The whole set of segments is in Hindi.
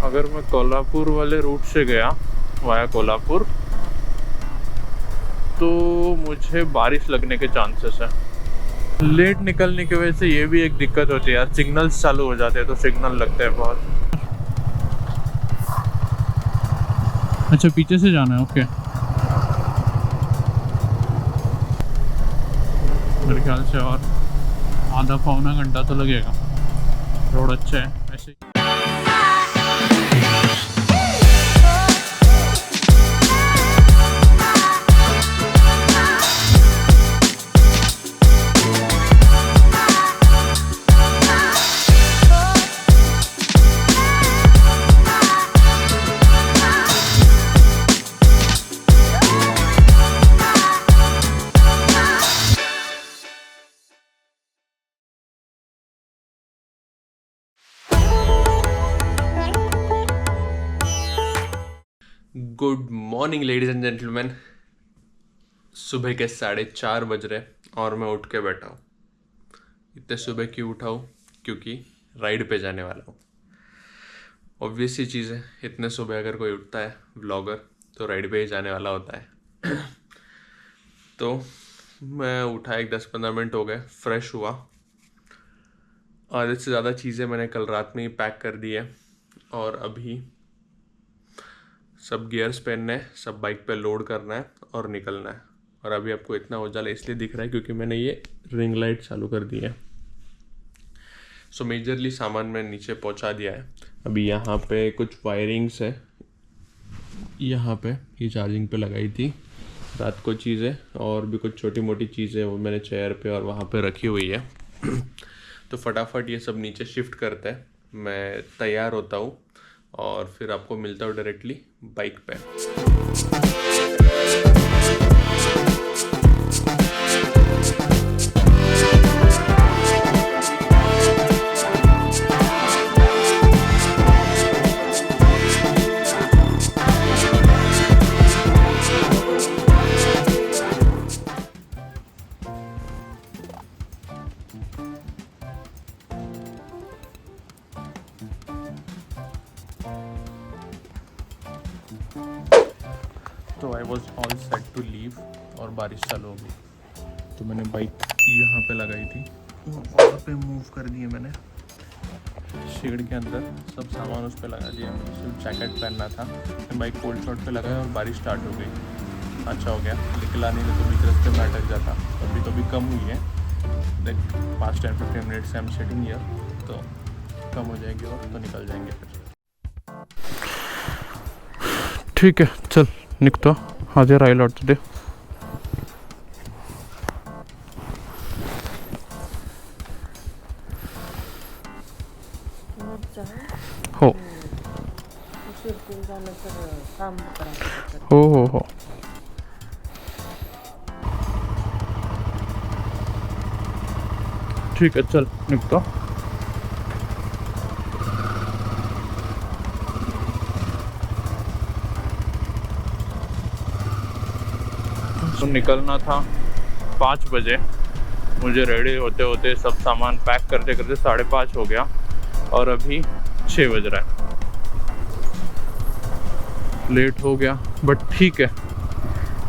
अगर मैं कोल्हापुर वाले रूट से गया वाया कोल्हापुर तो मुझे बारिश लगने के चांसेस है। लेट निकलने की वजह से ये भी एक दिक्कत होती है यार, सिग्नल्स चालू हो जाते हैं तो सिग्नल लगते हैं बहुत। अच्छा पीछे से जाना है, ओके। मेरे ख्याल से और आधा पौना घंटा तो लगेगा। रोड अच्छा है ऐसे। Good morning ladies and gentleman. सुबह के 4:30 बज रहे और मैं उठ के बैठा हूँ। इतने सुबह क्यों उठा हूँ? क्योंकि राइड पे जाने वाला हूँ। ऑब्वियस सी चीज़ है, इतने सुबह अगर कोई उठता है व्लॉगर तो राइड पे ही जाने वाला होता है। तो मैं उठा, एक 10-15 मिनट हो गए, फ्रेश हुआ। आधे से ज़्यादा चीज़ें मैंने कल रात में ही पैक कर दी है और अभी सब गियर्स पहनने हैं, सब बाइक पे लोड करना है और निकलना है। और अभी आपको इतना उजाला इसलिए दिख रहा है क्योंकि मैंने ये रिंग लाइट चालू कर दी है। सो मेजरली सामान मैं नीचे पहुंचा दिया है। अभी यहाँ पे कुछ वायरिंग्स है, यहाँ पे ये चार्जिंग पे लगाई थी रात को चीज़ें, और भी कुछ छोटी मोटी चीज़ें वो मैंने चेयर पे और वहाँ पे रखी हुई है। तो फटाफट ये सब नीचे शिफ्ट करते हैं, मैं तैयार होता हूँ और फिर आपको मिलता हूँ डायरेक्टली बाइक पे। तो I was all set to leave और बारिश चालू हो गई, तो मैंने बाइक यहाँ पे लगाई थी, वहाँ पे मूव कर दिए मैंने शेड के अंदर, सब सामान उस पर लगा दिया। मुझे सिर्फ जैकेट पहनना था, मैं बाइक कोल्ड शॉट पे लगाया और बारिश स्टार्ट हो गई। अच्छा हो गया, निकला नहीं तो बीच रास्ते में अटक जाता। अभी तो भी कम हुई है, लाइक 5-10-15 मिनट से हम सेटिंग ईयर, तो कम हो जाएगी और तो निकल जाएंगे फिर। ठीक है चल निघतो, आज राहिला वाटतं ते। हो हो हो हो ठीक आहे चल निघतो। तो निकलना था 5 बजे, मुझे रेडी होते होते सब सामान पैक करते करते 5:30 हो गया और अभी 6 बज रहा है। लेट हो गया बट ठीक है,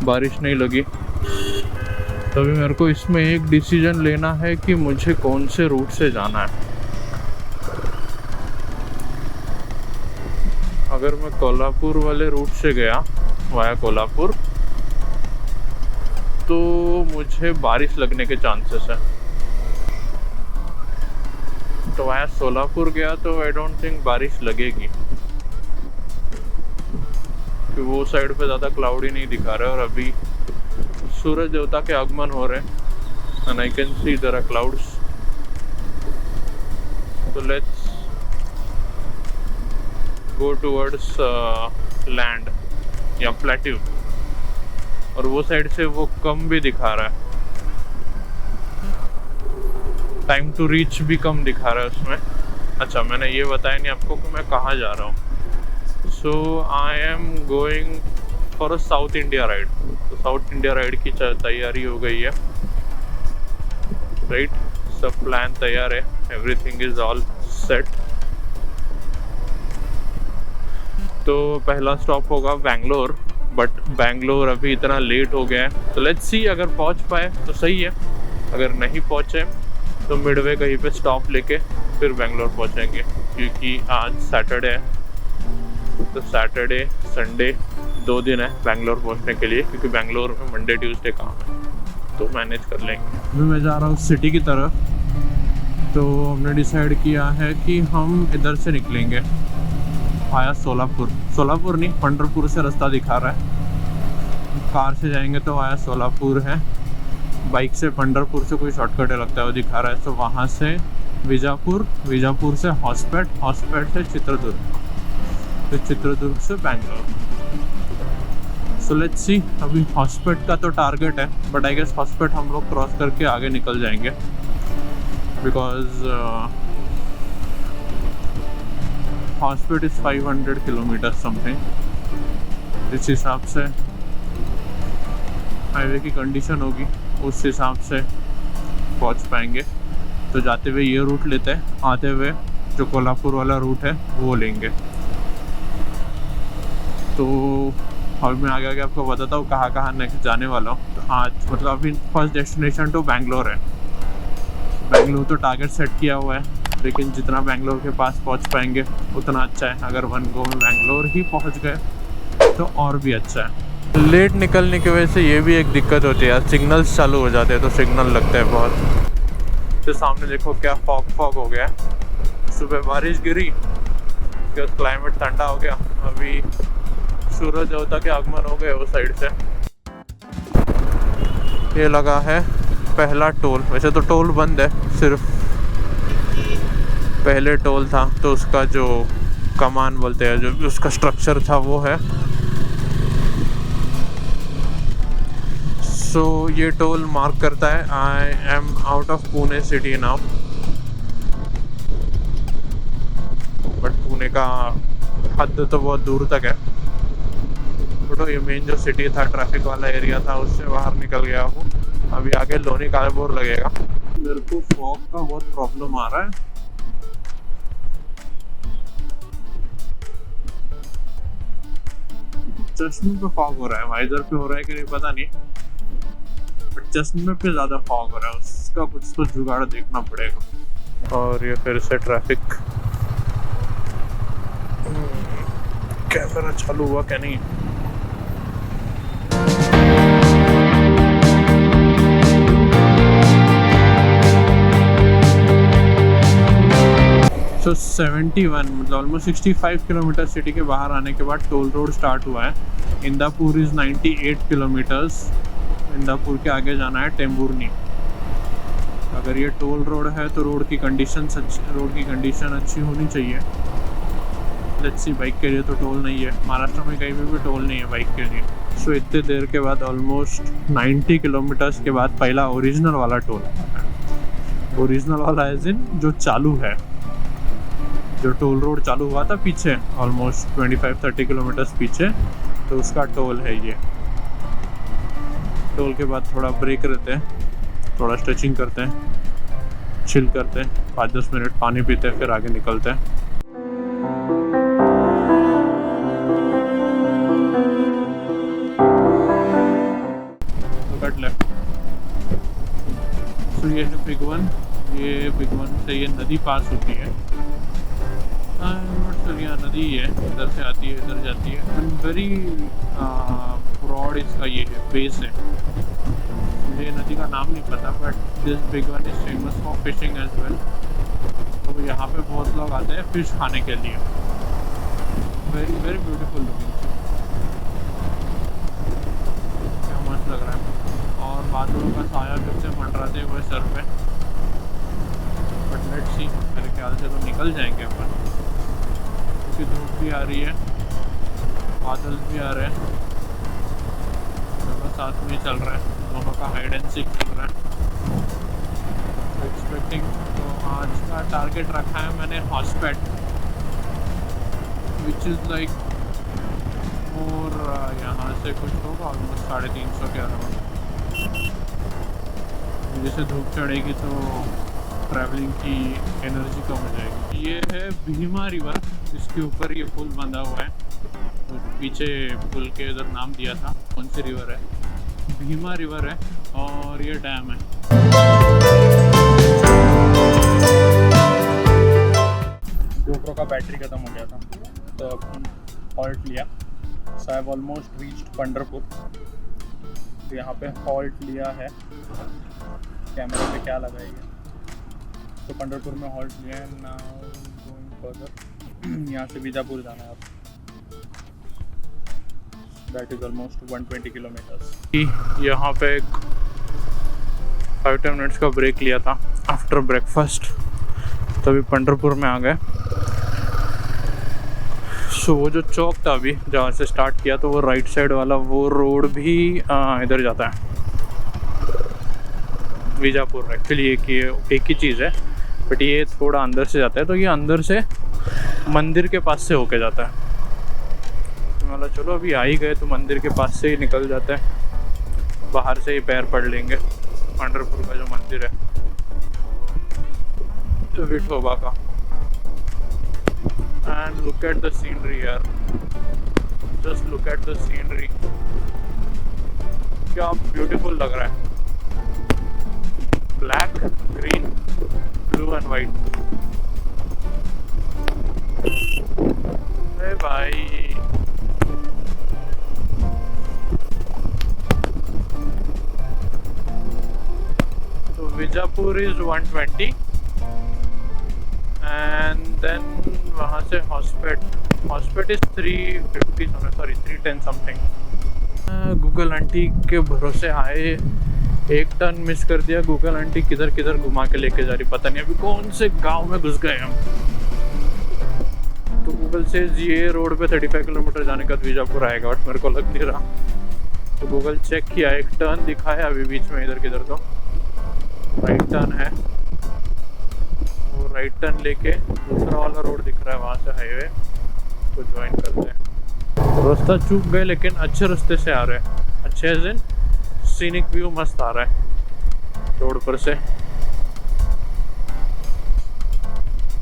बारिश नहीं लगी। तभी मेरे को इसमें एक डिसीजन लेना है कि मुझे कौन से रूट से जाना है। अगर मैं कोल्हापुर वाले रूट से गया वाया कोल्हापुर तो मुझे बारिश लगने के चांसेस है। तो वाया सोलापुर गया तो आई डोंट थिंक बारिश लगेगी, कि वो साइड पे ज़्यादा क्लाउडी नहीं दिखा रहा है और अभी सूरज देवता के आगमन हो रहे हैं and I can see there are clouds. तो लेट्स गो टुवर्ड्स लैंड या प्लेट्यू, और वो साइड से वो कम भी दिखा रहा है, टाइम टू रीच भी कम दिखा रहा है उसमें। अच्छा मैंने ये बताया नहीं आपको कि मैं कहाँ जा रहा हूँ। So I am going for a south India ride. तो साउथ इंडिया राइड की तैयारी हो गई है, राइट, सब प्लान तैयार है, एवरीथिंग इज ऑल सेट। तो पहला स्टॉप होगा बेंगलोर, बट बेंगलोर अभी इतना लेट हो गया है, तो लेट्स सी, अगर पहुंच पाए तो सही है, अगर नहीं पहुंचे तो मिडवे कहीं पे स्टॉप लेके फिर बेंगलोर पहुंचेंगे, क्योंकि आज सैटरडे है। तो सैटरडे संडे 2 दिन है बेंगलोर पहुंचने के लिए, क्योंकि बेंगलोर में मंडे ट्यूसडे काम है, तो मैनेज कर लेंगे। अभी मैं जा रहा हूँ सिटी की तरफ, तो हमने डिसाइड किया है कि हम इधर से निकलेंगे आया सोलापुर नहीं, पंढरपुर से रास्ता दिखा रहा है। कार से जाएंगे तो आया सोलापुर है, बाइक से पंढरपुर से कोई शॉर्टकट लगता है वो दिखा रहा है। तो वहाँ से विजापुर से हॉस्पेट से चित्रदुर्ग, फिर चित्रदुर्ग से बेंगलोर। सो लेट्स सी, अभी हॉस्पेट का तो टारगेट है, बट आई गेस हॉस्पेट हम लोग क्रॉस करके आगे निकल जाएंगे, because Hospet is 500 kilometre something. इस हिसाब से हाईवे की कंडीशन होगी, उस हिसाब से पहुंच पाएंगे। तो जाते हुए ये रूट लेते हैं, आते हुए जो कोल्हापुर वाला रूट है वो लेंगे। तो अभी मैं आगे आपको बताता हूँ कहाँ कहाँ नेक्स्ट जाने वाला हूँ। तो आज मतलब अभी फर्स्ट डेस्टिनेशन तो बेंगलोर है। बेंगलोर तो टारगेट सेट किया हुआ है, लेकिन जितना बेंगलोर के पास पहुँच पाएंगे उतना अच्छा है। अगर वन गो में बेंगलोर ही पहुँच गए तो और भी अच्छा है। लेट निकलने की वजह से ये भी एक दिक्कत होती है, सिग्नल्स चालू हो जाते हैं तो सिग्नल लगता है बहुत। तो सामने देखो क्या फॉग हो गया है। सुबह बारिश गिरी, फिर क्लाइमेट ठंडा हो गया, अभी सूरज देवता के आगमन हो गए उस साइड से। ये लगा है पहला टोल, वैसे तो टोल बंद है, सिर्फ पहले टोल था तो उसका जो कमान बोलते हैं, जो उसका स्ट्रक्चर था वो है। सो ये टोल मार्क करता है I am out of Pune city now, but Pune का हद तो बहुत दूर तक है। बट ये मेन जो सिटी था, ट्रैफिक वाला एरिया था, उससे बाहर निकल गया हूँ। अभी आगे लोनी कालेपुर लगेगा। मेरे को फॉग का बहुत प्रॉब्लम आ रहा है। चश्मे पे फॉग हो रहा है, वाइजर पे हो रहा है कि नहीं पता नहीं, बट चश्मे पे ज़्यादा फॉग हो रहा है। उसका कुछ तो जुगाड़ देखना पड़ेगा। और ये फिर से ट्रैफिक, कैमरा चालू हुआ क्या नहीं। सो 71 मतलब ऑलमोस्ट 65 किलोमीटर सिटी के बाहर आने के बाद टोल रोड स्टार्ट हुआ है। Indapur is 98 kilometres. इंदापुर के आगे जाना है टेम्बुर्नी। अगर ये टोल रोड है तो रोड की कंडीशन अच्छी होनी चाहिए। लेट्स सी, बाइक के लिए तो टोल नहीं है, महाराष्ट्र में कहीं भी टोल नहीं है बाइक के लिए। सो इतने देर के बाद ऑलमोस्ट 90 किलोमीटर्स के बाद पहला ओरिजिनल वाला टोल। ओरिजिनल वाला एज इन जो चालू है, जो टोल रोड चालू हुआ था पीछे ऑलमोस्ट 25-30 किलोमीटर्स पीछे, तो उसका टोल है ये। टोल के बाद थोड़ा ब्रेक रहते हैं, थोड़ा स्ट्रेचिंग करते हैं, चिल करते हैं, 5-10 मिनट पानी पीते हैं, फिर आगे निकलते हैं। Cut left. तो ये है बिग वन। ये बिग वन से ये नदी पास होती है। यहाँ नदी है, इधर से आती है, इधर जाती है। एंड वेरी ब्रॉड इसका ये है, बेस है। मुझे नदी का नाम नहीं पता, but this big one is famous for fishing as well. तो यहाँ पे बहुत लोग आते हैं फिश खाने के लिए। वेरी वेरी ब्यूटीफुल लुकिंग, क्या मस्त लग रहा है। और बादलों का साया फिर से मंडराते हुए सर पे। बट लेट्स सी, मेरे ख्याल से तो निकल जाएंगे अपन, क्योंकि धूप भी आ रही है, बादल भी आ रहे हैं, दोनों साथ में चल रहा है, दोनों का हाइड एंड सीक चल रहा है। एक्सपेक्टिंग तो आज का टारगेट रखा है मैंने हॉस्पेट, विच इज़ लाइक और यहाँ से कुछ होगा ऑलमोस्ट 350 के अराउंड। जैसे धूप चढ़ेगी तो ट्रैवलिंग की एनर्जी कम हो जाएगी। ये है भीमा रिवर, इसके ऊपर ये पुल बंधा हुआ है। तो पीछे पुल के उधर नाम दिया था, कौन सी रिवर है, भीमा रिवर है, और ये डैम है। GoPro का बैटरी ख़त्म हो गया था तो अपन हॉल्ट लिया। So I have almost reached Pandharpur. तो यहाँ पे हॉल्ट लिया है, कैमरे पे क्या लगाएगा, तो पंढरपुर में हॉल्ट लिया है। नाउ गोइंग फर्दर, यहाँ से बीजापुर जाना है अब। That is almost 120 kilometres. यहाँ पे एक 5-10 मिनट्स का ब्रेक लिया था आफ्टर ब्रेकफास्ट, तभी पंढरपुर में आ गए। सो वो जो चौक था अभी जहाँ से स्टार्ट किया, तो वो राइट साइड वाला वो रोड भी इधर जाता है बीजापुर। एक्चुअली एक ही चीज़ है, बट ये थोड़ा अंदर से जाता है, तो ये अंदर से मंदिर के पास से होके जाता है। तो मतलब चलो अभी आ ही गए तो मंदिर के पास से ही निकल जाते हैं, बाहर से ही पैर पड़ लेंगे पंढरपुर का जो मंदिर है तो विठोबा का। And look at the scenery यार, just look at the scenery, क्या ब्यूटीफुल लग रहा है। Black, green, blue and white. अरे भाई तो बीजापुर इज 120 एंड देन वहाँ से Hospet is 350 sorry 310 something. Google aunty के भरोसे आए, एक टर्न मिस कर दिया। गूगल आंटी किधर किधर घुमा के लेके जा रही, पता नहीं अभी कौन से गांव में घुस गए हम। तो गूगल से ये रोड पे 35 किलोमीटर जाने का बीजापुर आएगा, बट मेरे को लग नहीं रहा। तो गूगल चेक किया, एक टर्न दिखा है अभी बीच में, इधर किधर तो राइट टर्न है। वो राइट टर्न लेके दूसरा वाला रोड दिख रहा है, वहाँ से हाईवे को ज्वाइन करते हैं। रास्ता चूक गए लेकिन अच्छे रास्ते से आ रहे हैं, अच्छे एज इन सीनिक व्यू मस्त आ रहा है रोड पर से।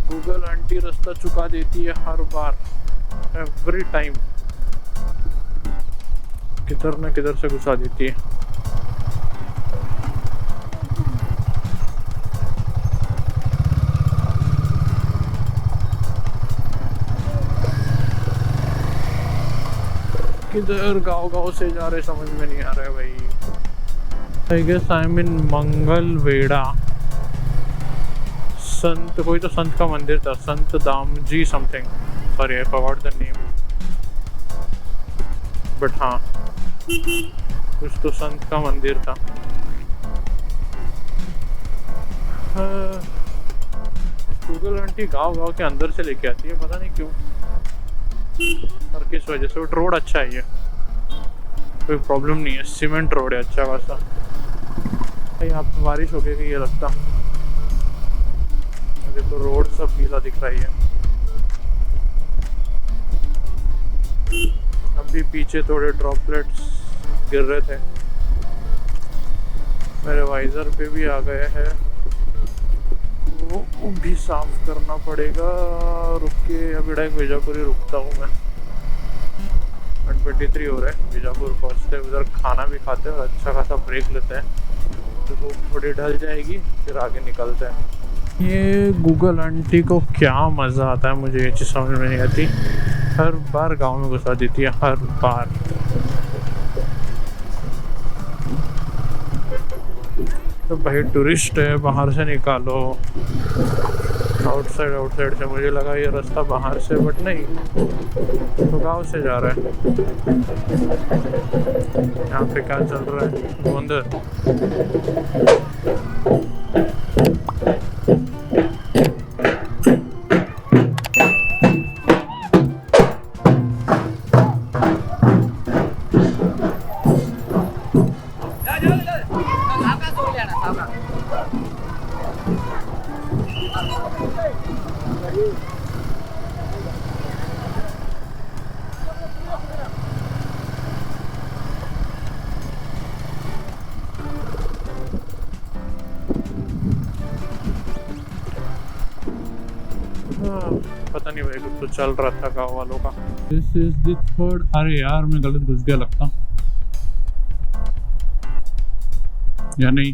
गूगल आंटी रास्ता चुका देती है हर बार, एवरी टाइम, किधर न किधर से घुसा देती है। किधर गांव से जा रहे समझ में नहीं आ रहा है भाई। आई गेस आई एम इन मंगलवेढ़ा। संत, कोई तो संत का मंदिर था, संत Damji something, sorry I forgot the name, but हाँ कुछ तो संत का मंदिर था। गूगल आंटी गांव के अंदर से लेके आती है, पता नहीं क्यों और किस वजह से। बट रोड अच्छा है, ये कोई प्रॉब्लम नहीं है, सीमेंट रोड है अच्छा खासा। यहाँ पे बारिश हो गई ये लगता, अभी तो रोड सब गीला दिख रही है। अभी पीछे थोड़े ड्रॉपलेट्स गिर रहे थे, मेरे वाइजर पे भी आ गए हैं, वो भी साफ करना पड़ेगा। रुक के अभी डायरेक्ट बीजापुर ही रुकता हूँ मैं। 123 हो रहा है, बीजापुर पहुँचते हैं, उधर खाना भी खाते हैं और अच्छा खासा ब्रेक लेते हैं, तो धूप थोड़ी ढल जाएगी, फिर आगे निकलते हैं। ये गूगल आंटी को क्या मज़ा आता है, मुझे ये चीज़ समझ में नहीं आती। हर बार गांव में घुसा देती है, हर बार। तो भाई टूरिस्ट है, बाहर से निकालो। आउटसाइड से मुझे लगा ये रास्ता बाहर से, बट नहीं, तो गांव से जा रहा है। यहाँ पे क्या चल रहा है, गोंदर। भाई कुछ तो चल रहा था गाँव वालों का। दिस इज द थर्ड, अरे यार मैं गलत घुस गया लगता, या नहीं?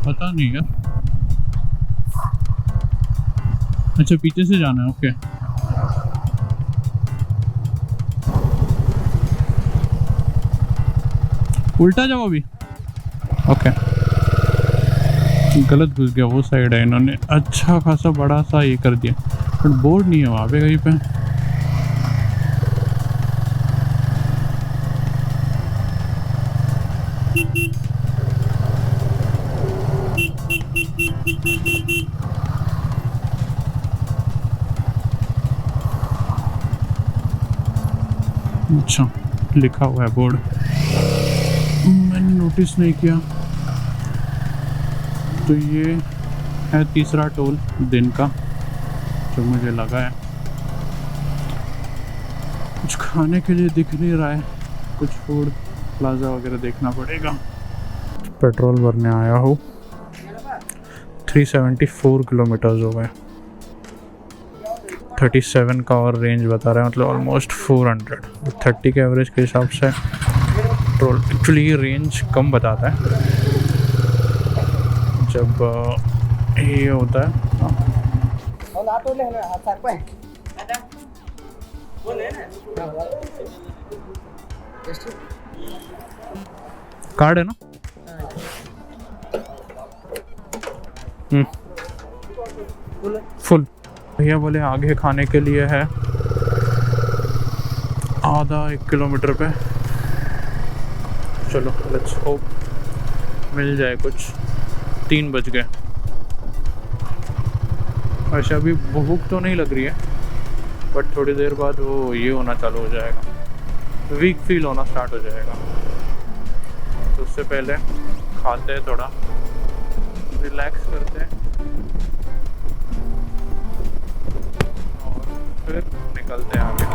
पता नहीं यार। अच्छा पीछे से जाना है, ओके। उल्टा जाओ अभी, ओके। गलत घुस गया, वो साइड है, इन्होंने अच्छा खासा बड़ा सा ये कर दिया, बट बोर्ड नहीं है वहाँ पे कहीं पे। अच्छा लिखा हुआ है बोर्ड, मैंने नोटिस नहीं किया। तो ये है तीसरा टोल दिन का जो मुझे लगा है। कुछ खाने के लिए दिख नहीं रहा है, कुछ फूड प्लाजा वगैरह देखना पड़ेगा। पेट्रोल भरने आया हूँ, 374 किलोमीटर्स हो गए, 37 का और रेंज बता रहा है, मतलब ऑलमोस्ट 400। 30 के एवरेज के हिसाब से पेट्रोल एक्चुअली रेंज कम बताता है जब ये होता है। कार्ड है ना? फुल। भैया बोले आगे खाने के लिए है आधा 1 किलोमीटर पे, चलो लेट्स होप मिल जाए कुछ। 3 बज गए। अच्छा अभी भूख तो नहीं लग रही है, बट थोड़ी देर बाद वो ये होना चालू हो जाएगा, वीक फील होना स्टार्ट हो जाएगा। तो उससे पहले खाते हैं, थोड़ा रिलैक्स करते हैं और फिर निकलते हैं आगे।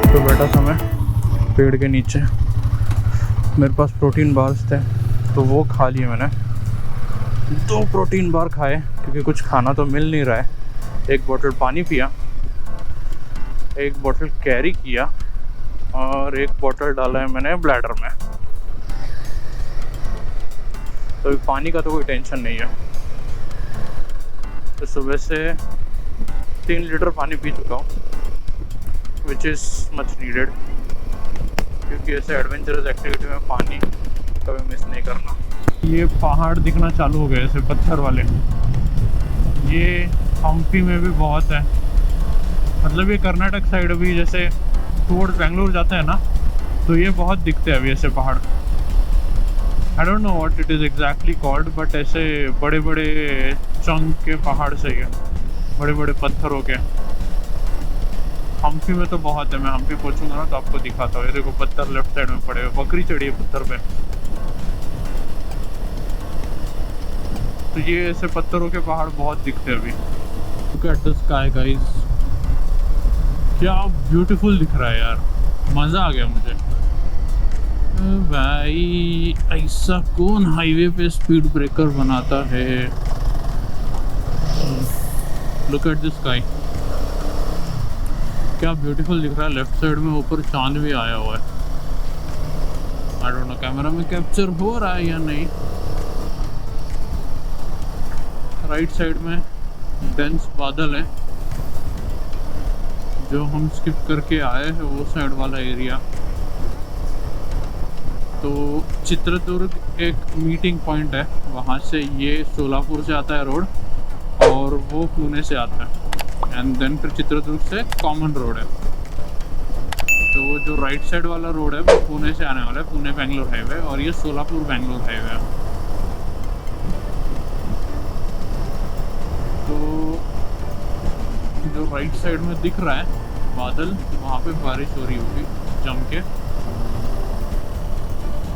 तो बैठा था मैं पेड़ के नीचे, मेरे पास प्रोटीन बार्स थे तो वो खा लिए मैंने। 2 प्रोटीन बार खाए क्योंकि कुछ खाना तो मिल नहीं रहा है। 1 बोतल पानी पिया, 1 बोतल कैरी किया और 1 बोतल डाला है मैंने ब्लैडर में। तो अभी पानी का तो कोई टेंशन नहीं है। तो सुबह से 3 लीटर पानी पी चुका हूँ, विच इज़ मच नीडेड, क्योंकि ऐसे एडवेंचरस एक्टिविटी में पानी कभी मिस नहीं करना। ये पहाड़ दिखना चालू हो गए ऐसे पत्थर वाले, ये हम्पी में भी बहुत है, मतलब ये कर्नाटक साइड भी जैसे टूवर्ड्स बेंगलुरु जाता है ना, तो ये बहुत दिखते हैं अभी ऐसे पहाड़। I don't know what it is exactly called, but ऐसे बड़े बड़े चंक के पहाड़ से ही है, बड़े बड़े पत्थरों के। हम्पी में तो बहुत है, मैं हम्पी पहुंचूंगा ना तो आपको दिखाता हूँ। ये देखो पत्थर लेफ्ट साइड में पड़े हुए, बकरी चढ़ी है पत्थर पे। तो ये ऐसे पत्थरों के पहाड़ बहुत दिखते हैं अभी। Look at the sky guys, क्या ब्यूटीफुल दिख रहा है यार, मज़ा आ गया मुझे। भाई ऐसा कौन हाईवे पे स्पीड ब्रेकर बनाता है? लुक एट द स्काई, क्या ब्यूटीफुल दिख रहा है। लेफ्ट साइड में ऊपर चांद भी आया हुआ है। आई डोंट नो कैमरा में कैप्चर हो रहा है या नहीं। राइट साइड में डेंस बादल है, जो हम स्किप करके आए हैं वो साइड वाला एरिया। तो चित्रदुर्ग एक मीटिंग पॉइंट है, वहाँ से ये सोलापुर से आता है रोड और वो पुणे से आता है, एंड देन फिर चित्रदुर्ग से कॉमन रोड है। तो जो राइट साइड वाला रोड है वो पुणे से आने वाला है, पुणे बेंगलोर हाईवे, और ये सोलापुर बेंगलोर हाईवे है। तो जो राइट साइड में दिख रहा है बादल, वहाँ पे बारिश हो रही होगी जम के।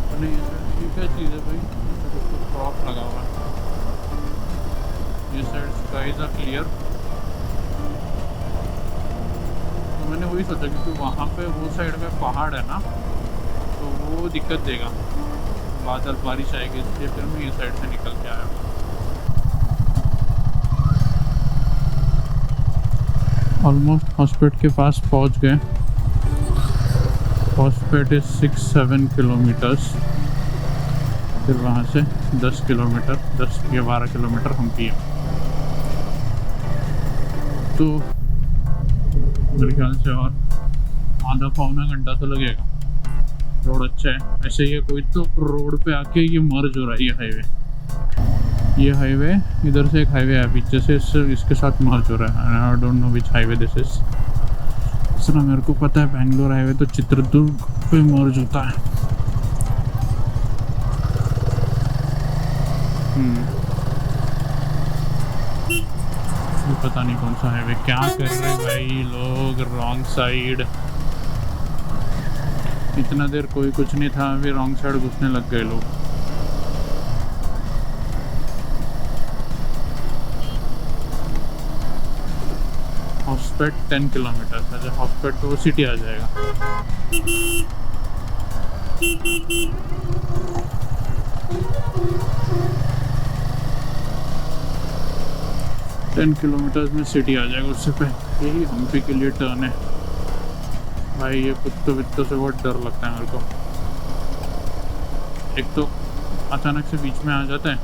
अपने ये क्या चीज़ है भाई, क्रॉप लगा हुआ है। ये साइड स्काइज आर क्लियर। तो मैंने वही सोचा क्योंकि वहाँ पे वो साइड में पहाड़ है ना, तो वो दिक्कत देगा, बादल बारिश आएगी, इसलिए फिर मैं ये साइड से निकल के आया। ऑलमोस्ट हॉस्पिटल के पास पहुँच गए। हॉस्पिटल इज 6-7 किलोमीटर्स, फिर वहाँ से 10 किलोमीटर, 10 या 12 किलोमीटर हम किए। तो मेरे ख्याल से और आधा पौना घंटा तो लगेगा। रोड अच्छा है ऐसे ही है। कोई तो रोड पे आके ये मर्ज हो रहा है, ये हाईवे इधर से एक हाईवे है पीछे से इसके साथ मर्ज हो रहा है। I don't know which highway this is. इसलिए मेरे को पता है बेंगलोर हाईवे तो चित्रदुर्ग पे मर्ज होता है। पता नहीं कौन सा हाईवे। क्या कर रहे भाई लोग, रॉन्ग साइड। इतना देर कोई कुछ नहीं था, अभी रॉन्ग साइड घुसने लग गए लोग। हॉस्पिटल 10 किलोमीटर है। हॉस्पिटल तो सिटी आ जाएगा। 10 किलोमीटर में सिटी आ जाएगा। उससे पहले यही हम्पी के लिए टर्न है। भाई ये कुत्तों वित्तों से बहुत डर लगता है मेरे को। एक तो अचानक से बीच में आ जाता है,